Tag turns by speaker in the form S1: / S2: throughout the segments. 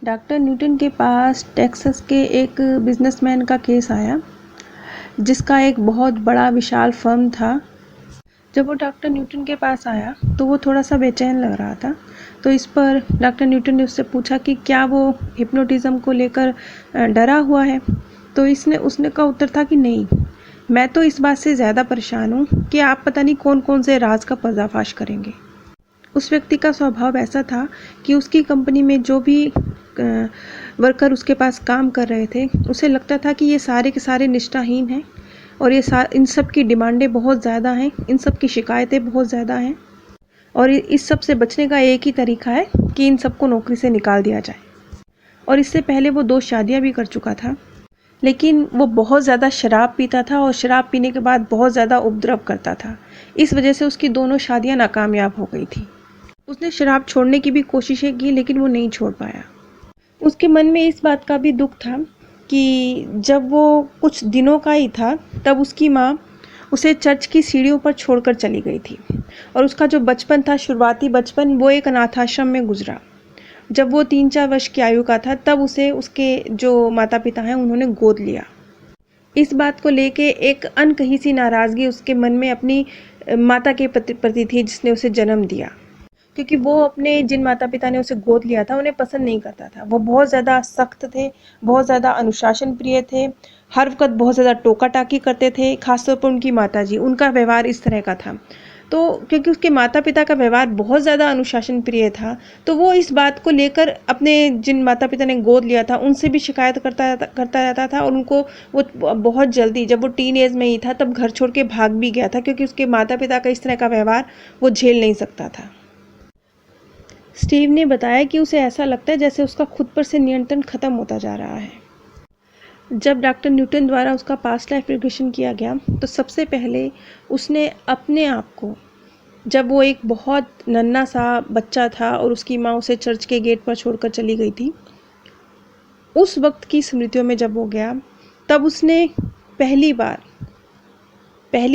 S1: Doctor Newton के पास Texas के एक बिजनेसमैन का केस आया जिसका एक बहुत बड़ा विशाल फर्म था। जब वो डॉक्टर न्यूटन के पास आया तो वो थोड़ा सा बेचैन लग रहा था। तो इस पर डॉक्टर न्यूटन ने उससे पूछा कि क्या वो हिप्नोटिज़म को लेकर डरा हुआ है। तो उसने का उत्तर था कि नहीं, मैं तो इस बात से ज़्यादा परेशान हूँ कि आप पता नहीं कौन कौन से राज का पर्दाफाश करेंगे। उस व्यक्ति का स्वभाव ऐसा था कि उसकी कंपनी में जो भी वर्कर उसके पास काम कर रहे थे उसे लगता था कि ये सारे के सारे निष्ठाहीन हैं और इन सब की डिमांडें बहुत ज़्यादा हैं, इन सब की शिकायतें बहुत ज़्यादा हैं और इस सब से बचने का एक ही तरीका है कि इन सबको नौकरी से निकाल दिया जाए। और इससे पहले वो 2 शादियाँ भी कर चुका था, लेकिन वो बहुत ज़्यादा शराब पीता था और शराब पीने के बाद बहुत ज़्यादा उपद्रव करता था। इस वजह से उसकी दोनों शादियाँ नाकामयाब हो गई थी। उसने शराब छोड़ने की भी कोशिशें की लेकिन वो नहीं छोड़ पाया। उसके मन में इस बात का भी दुख था कि जब वो कुछ दिनों का ही था तब उसकी माँ उसे चर्च की सीढ़ियों पर छोड़कर चली गई थी और उसका जो बचपन था, शुरुआती बचपन, वो एक अनाथ आश्रम में गुजरा। जब वो 3-4 वर्ष की आयु का था तब उसे उसके जो माता पिता हैं उन्होंने गोद लिया। इस बात को लेके एक अनकही सी नाराज़गी उसके मन में अपनी माता के प्रति थी जिसने उसे जन्म दिया, क्योंकि वो अपने जिन माता पिता ने उसे गोद लिया था उन्हें पसंद नहीं करता था। वो बहुत ज़्यादा सख्त थे, बहुत ज़्यादा अनुशासन प्रिय थे, हर वक्त बहुत ज़्यादा टोका टाकी करते थे। खासतौर पर उनकी माताजी, उनका व्यवहार इस तरह का था। तो क्योंकि उसके माता पिता का व्यवहार बहुत ज़्यादा अनुशासन प्रिय था तो वो इस बात को लेकर अपने जिन माता पिता ने गोद लिया था उनसे भी शिकायत करता रहता था और उनको वो बहुत जल्दी, जब वो टीन एज में ही था तब घर छोड़ के भाग भी गया था, क्योंकि उसके माता पिता का इस तरह का व्यवहार वो झेल नहीं सकता था। स्टीव ने बताया कि उसे ऐसा लगता है जैसे उसका खुद पर से नियंत्रण खत्म होता जा रहा है। जब डॉक्टर न्यूटन द्वारा उसका पास्ट लाइफ रिग्रेशन किया गया तो सबसे पहले उसने अपने आप को, जब वो एक बहुत नन्हा सा बच्चा था और उसकी माँ उसे चर्च के गेट पर छोड़कर चली गई थी, उस वक्त की स्मृतियों में जब वो गया तब उसने पहली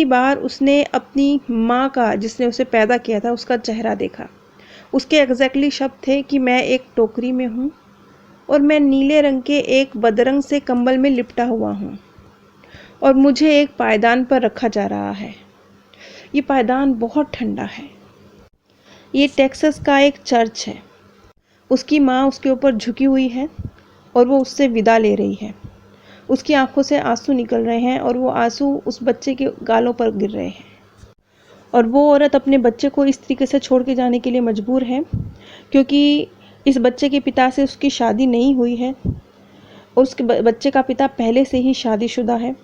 S1: बार उसने अपनी माँ का, जिसने उसे पैदा किया था, उसका चेहरा देखा। उसके एग्जैक्टली शब्द थे कि मैं एक टोकरी में हूँ और मैं नीले रंग के एक बदरंग से कंबल में लिपटा हुआ हूँ और मुझे एक पायदान पर रखा जा रहा है। ये पायदान बहुत ठंडा है। ये टेक्सास का एक चर्च है। उसकी माँ उसके ऊपर झुकी हुई है और वो उससे विदा ले रही है। उसकी आंखों से आंसू निकल रहे हैं और वो आंसू उस बच्चे के गालों पर गिर रहे हैं और वो औरत अपने बच्चे को इस तरीके से छोड़ के जाने के लिए मजबूर है क्योंकि इस बच्चे के पिता से उसकी शादी नहीं हुई है और उसके बच्चे का पिता पहले से ही शादीशुदा है।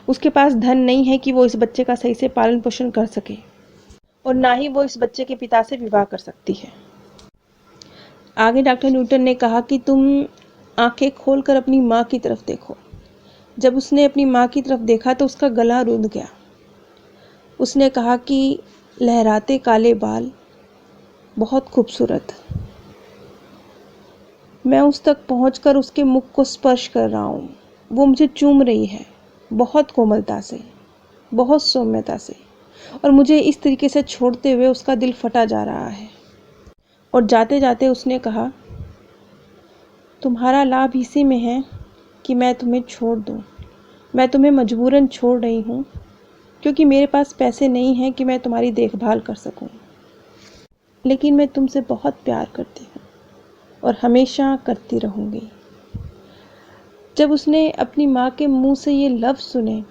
S1: उसके पास धन नहीं है कि वो इस बच्चे का सही से पालन पोषण कर सके और ना ही वो इस बच्चे के पिता से विवाह कर सकती है। आगे डॉक्टर न्यूटन ने कहा कि तुम आंखें खोलकर अपनी माँ की तरफ देखो। जब उसने अपनी माँ की तरफ देखा तो उसका गला रुंध गया। उसने कहा कि लहराते काले बाल, बहुत खूबसूरत। मैं उस तक पहुंचकर उसके मुख को स्पर्श कर रहा हूँ। वो मुझे चूम रही है, बहुत कोमलता से, बहुत सौम्यता से, और मुझे इस तरीके से छोड़ते हुए उसका दिल फटा जा रहा है। और जाते जाते उसने कहा, तुम्हारा लाभ इसी में है कि मैं तुम्हें छोड़ दूँ। मैं तुम्हें मजबूरन छोड़ रही हूँ क्योंकि मेरे पास पैसे नहीं हैं कि मैं तुम्हारी देखभाल कर सकूं, लेकिन मैं तुमसे बहुत प्यार करती हूँ और हमेशा करती रहूँगी। जब उसने अपनी माँ के मुंह से ये लफ्ज़ सुने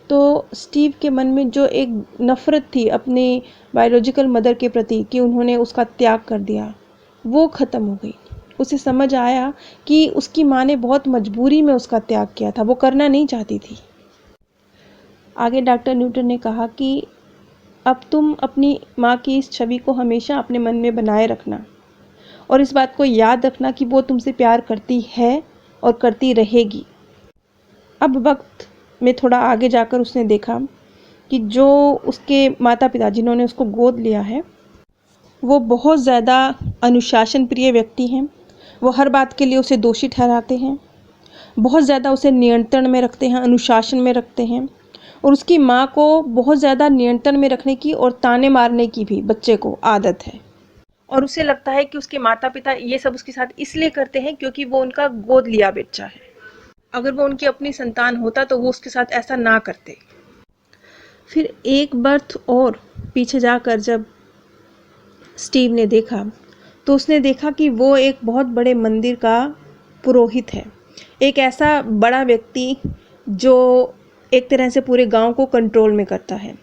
S1: तो स्टीव के मन में जो एक नफ़रत थी अपनी बायोलॉजिकल मदर के प्रति कि उन्होंने उसका त्याग कर दिया, वो ख़त्म हो गई। उसे समझ आया कि उसकी माँ ने बहुत मजबूरी में उसका त्याग किया था, वो करना नहीं चाहती थी। आगे डॉक्टर न्यूटन ने कहा कि अब तुम अपनी माँ की इस छवि को हमेशा अपने मन में बनाए रखना और इस बात को याद रखना कि वो तुमसे प्यार करती है और करती रहेगी। अब वक्त में थोड़ा आगे जाकर उसने देखा कि जो उसके माता पिता जिन्होंने उसको गोद लिया है वो बहुत ज़्यादा अनुशासन प्रिय व्यक्ति हैं। वो हर बात के लिए उसे दोषी ठहराते हैं, बहुत ज़्यादा उसे नियंत्रण में रखते हैं, अनुशासन में रखते हैं और उसकी माँ को बहुत ज़्यादा नियंत्रण में रखने की और ताने मारने की भी बच्चे को आदत है। और उसे लगता है कि उसके माता पिता ये सब उसके साथ इसलिए करते हैं क्योंकि वो उनका गोद लिया बच्चा है। अगर वो उनकी अपनी संतान होता तो वो उसके साथ ऐसा ना करते। फिर एक बर्थ और पीछे जाकर जब स्टीव ने देखा तो उसने देखा कि वो एक बहुत बड़े मंदिर का पुरोहित है, एक ऐसा बड़ा व्यक्ति जो एक तरह से पूरे गांव को कंट्रोल में करता है।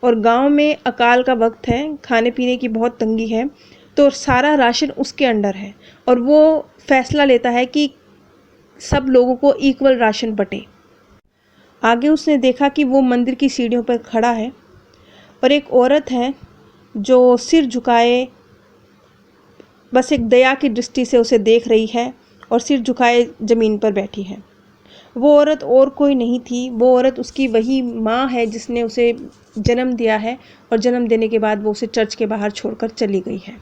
S1: और गांव में अकाल का वक्त है, खाने पीने की बहुत तंगी है, तो सारा राशन उसके अंडर है और वो फैसला लेता है कि सब लोगों को इक्वल राशन बटे। आगे उसने देखा कि वो मंदिर की सीढ़ियों पर खड़ा है और एक औरत है जो सिर झुकाए बस एक दया की दृष्टि से उसे देख रही है और सिर झुकाए ज़मीन पर बैठी है। वो औरत और कोई नहीं थी, वो औरत उसकी वही माँ है जिसने उसे जन्म दिया है और जन्म देने के बाद वो उसे चर्च के बाहर छोड़कर चली गई है।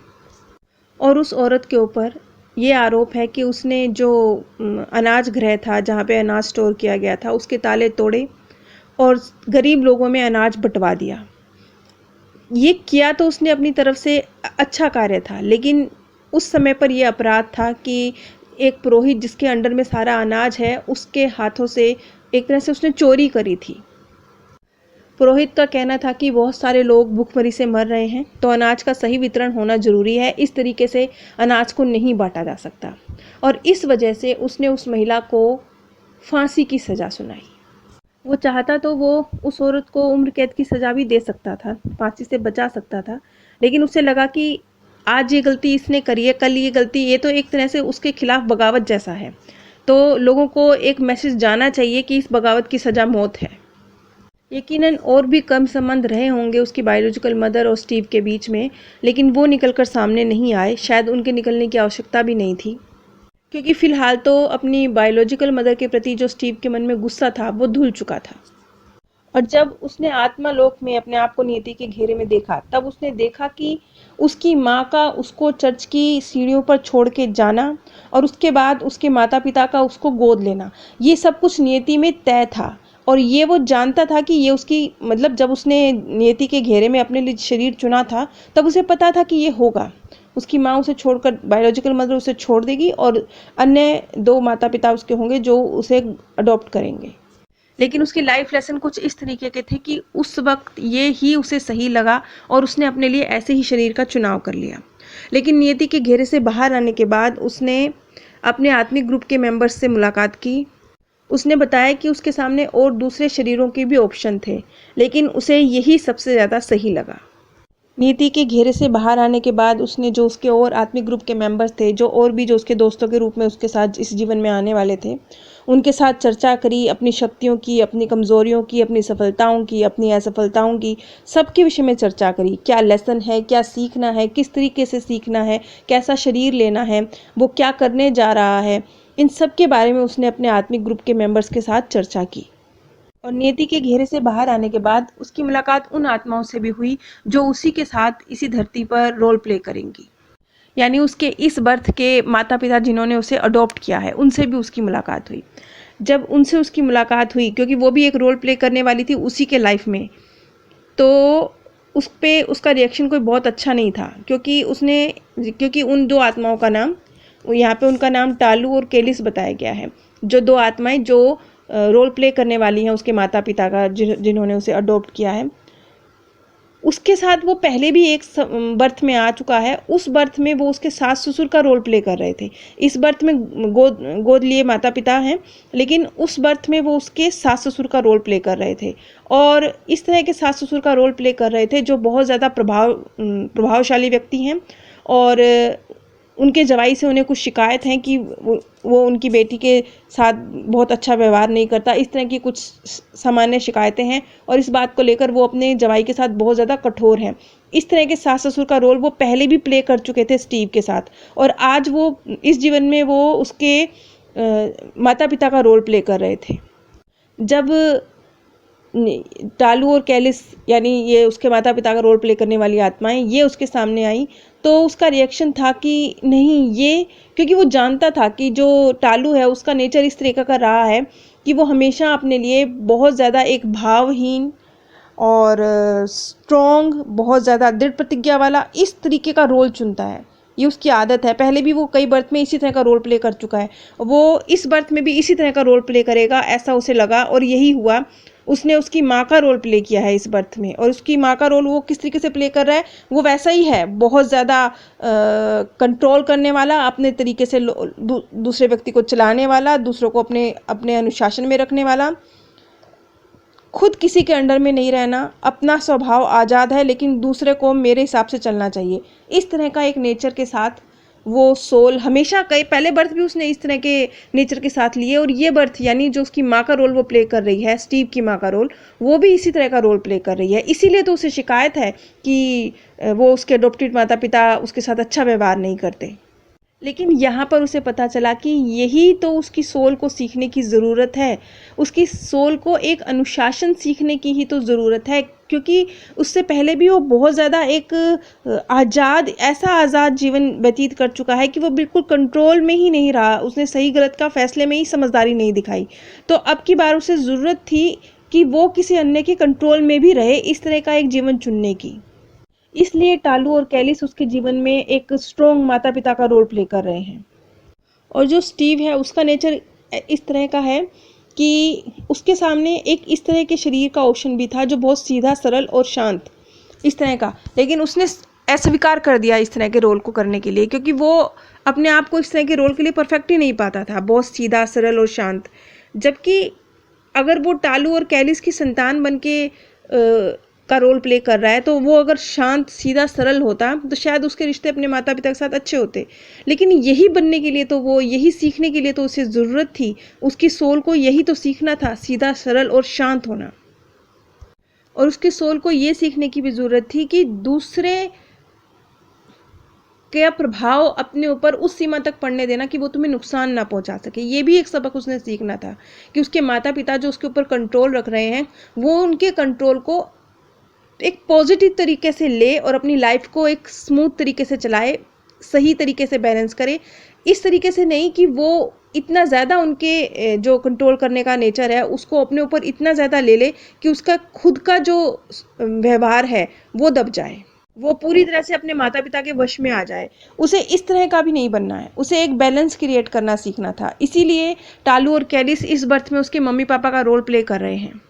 S1: और उस औरत के ऊपर ये आरोप है कि उसने जो अनाज गृह था जहाँ पे अनाज स्टोर किया गया था उसके ताले तोड़े और गरीब लोगों में अनाज बंटवा दिया। ये किया तो उसने अपनी तरफ से अच्छा कार्य था, लेकिन उस समय पर यह अपराध था कि एक पुरोहित जिसके अंडर में सारा अनाज है उसके हाथों से एक तरह से उसने चोरी करी थी। पुरोहित का कहना था कि बहुत सारे लोग भूखमरी से मर रहे हैं तो अनाज का सही वितरण होना जरूरी है, इस तरीके से अनाज को नहीं बांटा जा सकता। और इस वजह से उसने उस महिला को फांसी की सज़ा सुनाई। वो चाहता तो वो उस औरत को उम्र कैद की सज़ा भी दे सकता था, फांसी से बचा सकता था, लेकिन उसे लगा कि आज ये गलती इसने करी है, कल ये गलती, ये तो एक तरह से उसके खिलाफ बगावत जैसा है, तो लोगों को एक मैसेज जाना चाहिए कि इस बगावत की सज़ा मौत है। यकीनन और भी कम संबंध रहे होंगे उसकी बायोलॉजिकल मदर और स्टीव के बीच में, लेकिन वो निकलकर सामने नहीं आए। शायद उनके निकलने की आवश्यकता भी नहीं थी, क्योंकि फ़िलहाल तो अपनी बायोलॉजिकल मदर के प्रति जो स्टीव के मन में गुस्सा था वो धुल चुका था। और जब उसने आत्मा लोक में अपने आप को नियति के घेरे में देखा, तब उसने देखा कि उसकी माँ का उसको चर्च की सीढ़ियों पर छोड़ के जाना और उसके बाद उसके माता पिता का उसको गोद लेना, ये सब कुछ नियति में तय था। और ये वो जानता था कि ये उसकी, मतलब जब उसने नियति के घेरे में अपने लिए शरीर चुना था तब उसे पता था कि ये होगा। उसकी माँ उसे छोड़कर, बायोलॉजिकल मदर उसे छोड़ देगी और अन्य दो माता पिता उसके होंगे जो उसे अडॉप्ट करेंगे। लेकिन उसकी लाइफ लेसन कुछ इस तरीके के थे कि उस वक्त ये ही उसे सही लगा और उसने अपने लिए ऐसे ही शरीर का चुनाव कर लिया। लेकिन नियति के घेरे से बाहर आने के बाद उसने अपने आत्मिक ग्रुप के मेंबर्स से मुलाकात की। उसने बताया कि उसके सामने और दूसरे शरीरों के भी ऑप्शन थे, लेकिन उसे यही सबसे ज़्यादा सही लगा। नीति के घेरे से बाहर आने के बाद उसने जो उसके और आत्मिक ग्रुप के मेंबर्स थे, जो और भी जो उसके दोस्तों के रूप में उसके साथ इस जीवन में आने वाले थे, उनके साथ चर्चा करी, अपनी शक्तियों की, अपनी कमज़ोरियों की, अपनी सफलताओं की, अपनी असफलताओं की, सबके विषय में चर्चा करी। क्या लेसन है, क्या सीखना है, किस तरीके से सीखना है, कैसा शरीर लेना है, वो क्या करने जा रहा है, इन सब के बारे में उसने अपने आत्मिक ग्रुप के मेंबर्स के साथ चर्चा की। और नियति के घेरे से बाहर आने के बाद उसकी मुलाकात उन आत्माओं से भी हुई जो उसी के साथ इसी धरती पर रोल प्ले करेंगी, यानी उसके इस बर्थ के माता पिता जिन्होंने उसे अडॉप्ट किया है, उनसे भी उसकी मुलाकात हुई। जब उनसे उसकी मुलाकात हुई, क्योंकि वो भी एक रोल प्ले करने वाली थी उसी के लाइफ में, तो उस पर उसका रिएक्शन कोई बहुत अच्छा नहीं था, क्योंकि उन दो आत्माओं का नाम, यहाँ पे उनका नाम टालू और केलिस बताया गया है, जो दो आत्माएं जो रोल प्ले करने वाली हैं उसके माता पिता का, जिन्होंने उसे अडॉप्ट किया है। उसके साथ वो पहले भी एक बर्थ में आ चुका है। उस बर्थ में वो उसके सास ससुर का रोल प्ले कर रहे थे। इस बर्थ में गोद लिए माता पिता हैं, लेकिन उस बर्थ में वो उसके सास ससुर का रोल प्ले कर रहे थे। और इस तरह के सास ससुर का रोल प्ले कर रहे थे जो बहुत ज़्यादा प्रभावशाली व्यक्ति हैं, और उनके जवाई से उन्हें कुछ शिकायत है कि वो उनकी बेटी के साथ बहुत अच्छा व्यवहार नहीं करता। इस तरह की कुछ सामान्य शिकायतें हैं और इस बात को लेकर वो अपने जवाई के साथ बहुत ज़्यादा कठोर हैं। इस तरह के सास ससुर का रोल वो पहले भी प्ले कर चुके थे स्टीव के साथ, और आज वो इस जीवन में वो उसके माता पिता का रोल प्ले कर रहे थे। जब टालू और कैलिस, यानी ये उसके माता पिता का रोल प्ले करने वाली आत्माएं, ये उसके सामने आई, तो उसका रिएक्शन था कि नहीं, ये, क्योंकि वो जानता था कि जो टालू है उसका नेचर इस तरीके का रहा है कि वो हमेशा अपने लिए बहुत ज़्यादा एक भावहीन और स्ट्रॉन्ग, बहुत ज़्यादा दृढ़ प्रतिज्ञा वाला, इस तरीके का रोल चुनता है। ये उसकी आदत है, पहले भी वो कई बर्थ में इसी तरह का रोल प्ले कर चुका है, वो इस बर्थ में भी इसी तरह का रोल प्ले करेगा, ऐसा उसे लगा और यही हुआ। उसने उसकी माँ का रोल प्ले किया है इस बर्थ में, और उसकी माँ का रोल वो किस तरीके से प्ले कर रहा है, वो वैसा ही है, बहुत ज़्यादा कंट्रोल करने वाला, अपने तरीके से दूसरे व्यक्ति को चलाने वाला, दूसरों को अपने अपने अनुशासन में रखने वाला, खुद किसी के अंडर में नहीं रहना, अपना स्वभाव आज़ाद है लेकिन दूसरे को मेरे हिसाब से चलना चाहिए, इस तरह का एक नेचर के साथ वो सोल हमेशा, कई पहले बर्थ भी उसने इस तरह के नेचर के साथ लिए, और ये बर्थ यानी जो उसकी माँ का रोल वो प्ले कर रही है, स्टीव की माँ का रोल, वो भी इसी तरह का रोल प्ले कर रही है। इसीलिए तो उसे शिकायत है कि वो उसके अडॉप्टेड माता पिता उसके साथ अच्छा व्यवहार नहीं करते। लेकिन यहाँ पर उसे पता चला कि यही तो उसकी सोल को सीखने की ज़रूरत है, उसकी सोल को एक अनुशासन सीखने की ही तो ज़रूरत है, क्योंकि उससे पहले भी वो बहुत ज़्यादा एक आज़ाद, ऐसा आज़ाद जीवन व्यतीत कर चुका है कि वो बिल्कुल कंट्रोल में ही नहीं रहा, उसने सही गलत का फैसले में ही समझदारी नहीं दिखाई। तो अब की बार उसे ज़रूरत थी कि वो किसी अन्य के कंट्रोल में भी रहे, इस तरह का एक जीवन चुनने की। इसलिए टालू और कैलिस उसके जीवन में एक स्ट्रॉन्ग माता पिता का रोल प्ले कर रहे हैं। और जो स्टीव है उसका नेचर इस तरह का है कि उसके सामने एक इस तरह के शरीर का ऑप्शन भी था जो बहुत सीधा, सरल और शांत, इस तरह का, लेकिन उसने अस्वीकार कर दिया इस तरह के रोल को करने के लिए, क्योंकि वो अपने आप को इस तरह के रोल के लिए परफेक्ट ही नहीं पाता था, बहुत सीधा, सरल और शांत। जबकि अगर वो टालू और कैलिस की संतान बन के का रोल प्ले कर रहा है, तो वो अगर शांत, सीधा, सरल होता तो शायद उसके रिश्ते अपने माता पिता के साथ अच्छे होते। लेकिन यही बनने के लिए तो वो, यही सीखने के लिए तो उसे ज़रूरत थी, उसकी सोल को यही तो सीखना था, सीधा, सरल और शांत होना। और उसकी सोल को ये सीखने की भी ज़रूरत थी कि दूसरे का प्रभाव अपने ऊपर उस सीमा तक पड़ने देना कि वो तुम्हें नुकसान ना पहुंचा सके। ये भी एक सबक उसने सीखना था कि उसके माता पिता जो उसके ऊपर कंट्रोल रख रहे हैं, वो उनके कंट्रोल को एक पॉजिटिव तरीके से ले और अपनी लाइफ को एक स्मूथ तरीके से चलाए, सही तरीके से बैलेंस करे, इस तरीके से नहीं कि वो इतना ज़्यादा उनके जो कंट्रोल करने का नेचर है उसको अपने ऊपर इतना ज़्यादा ले ले कि उसका खुद का जो व्यवहार है वो दब जाए, वो पूरी तरह से अपने माता पिता के वश में आ जाए। उसे इस तरह का भी नहीं बनना है, उसे एक बैलेंस क्रिएट करना सीखना था। इसीलिए टालू और कैलिस इस बर्थ में उसके मम्मी पापा का रोल प्ले कर रहे हैं।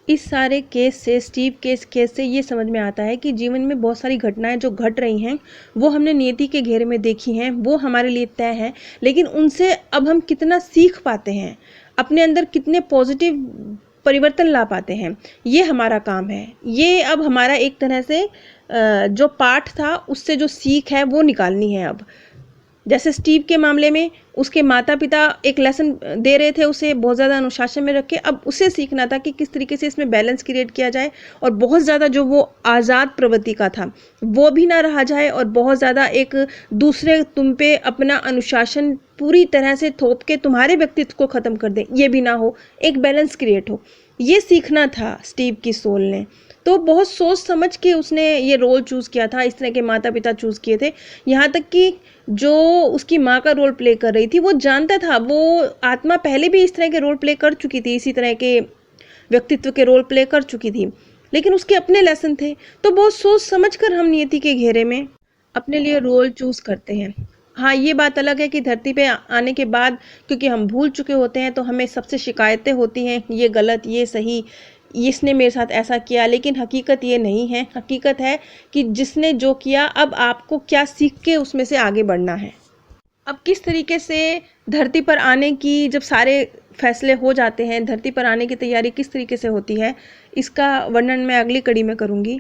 S1: इस सारे केस से, स्टीव के केस से ये समझ में आता है कि जीवन में बहुत सारी घटनाएं जो घट रही हैं वो हमने नियति के घेरे में देखी हैं, वो हमारे लिए तय हैं, लेकिन उनसे अब हम कितना सीख पाते हैं, अपने अंदर कितने पॉजिटिव परिवर्तन ला पाते हैं, ये हमारा काम है। ये अब हमारा एक तरह से जो पाठ था उससे जो सीख है वो निकालनी है। अब जैसे स्टीव के मामले में उसके माता पिता एक लेसन दे रहे थे उसे बहुत ज़्यादा अनुशासन में रख के, अब उसे सीखना था कि किस तरीके से इसमें बैलेंस क्रिएट किया जाए और बहुत ज़्यादा जो वो आज़ाद प्रवृत्ति का था वो भी ना रहा जाए, और बहुत ज़्यादा एक दूसरे तुम पे अपना अनुशासन पूरी तरह से थोप के तुम्हारे व्यक्तित्व को ख़त्म कर दे, ये भी ना हो, एक बैलेंस क्रिएट हो। ये सीखना था स्टीव की सोल ने। तो बहुत सोच समझ के उसने ये रोल चूज़ किया था, इस तरह के माता पिता चूज़ किए थे। यहाँ तक कि जो उसकी माँ का रोल प्ले कर रही थी वो जानता था, वो आत्मा पहले भी इस तरह के रोल प्ले कर चुकी थी, इसी तरह के व्यक्तित्व के रोल प्ले कर चुकी थी, लेकिन उसके अपने लेसन थे। तो बहुत सोच समझ कर हम नियति के घेरे में अपने लिए रोल चूज़ करते हैं। हाँ, ये बात अलग है कि धरती पे आने के बाद क्योंकि हम भूल चुके होते हैं तो हमें सबसे शिकायतें होती हैं, ये गलत, ये सही, इसने मेरे साथ ऐसा किया, लेकिन हकीकत ये नहीं है। हकीकत है कि जिसने जो किया, अब आपको क्या सीख के उसमें से आगे बढ़ना है। अब किस तरीके से धरती पर आने की, जब सारे फैसले हो जाते हैं, धरती पर आने की तैयारी किस तरीके से होती है, इसका वर्णन मैं अगली कड़ी में करूँगी।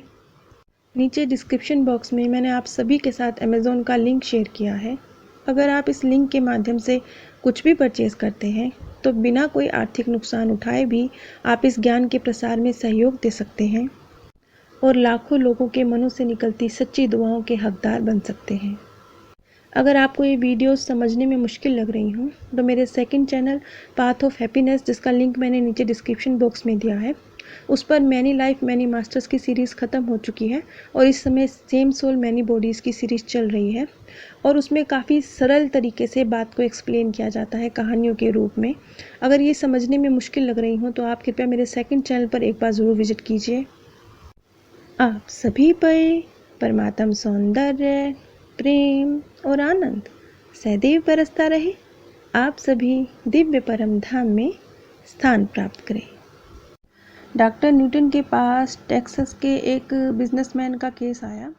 S1: नीचे डिस्क्रिप्शन बॉक्स में मैंने आप सभी के साथ अमेज़ॉन का लिंक शेयर किया है। अगर आप इस लिंक के माध्यम से कुछ भी परचेज़ करते हैं तो बिना कोई आर्थिक नुकसान उठाए भी आप इस ज्ञान के प्रसार में सहयोग दे सकते हैं और लाखों लोगों के मनों से निकलती सच्ची दुआओं के हकदार बन सकते हैं। अगर आपको ये वीडियोस समझने में मुश्किल लग रही हों तो मेरे second channel path of happiness, जिसका लिंक मैंने नीचे डिस्क्रिप्शन बॉक्स में दिया है, उस पर मैनी लाइफ मैनी मास्टर्स की सीरीज़ ख़त्म हो चुकी है और इस समय सेम सोल मैनी बॉडीज़ की सीरीज़ चल रही है और उसमें काफ़ी सरल तरीके से बात को एक्सप्लेन किया जाता है कहानियों के रूप में। अगर ये समझने में मुश्किल लग रही हो तो आप कृपया मेरे सेकंड चैनल पर एक बार ज़रूर विजिट कीजिए। आप सभी पर परमात्म सौंदर्य, प्रेम और आनंद सदैव बरसता रहे। आप सभी दिव्य परम धाम में स्थान प्राप्त करें। डॉक्टर न्यूटन के पास टेक्सास के एक बिजनेसमैन का केस आया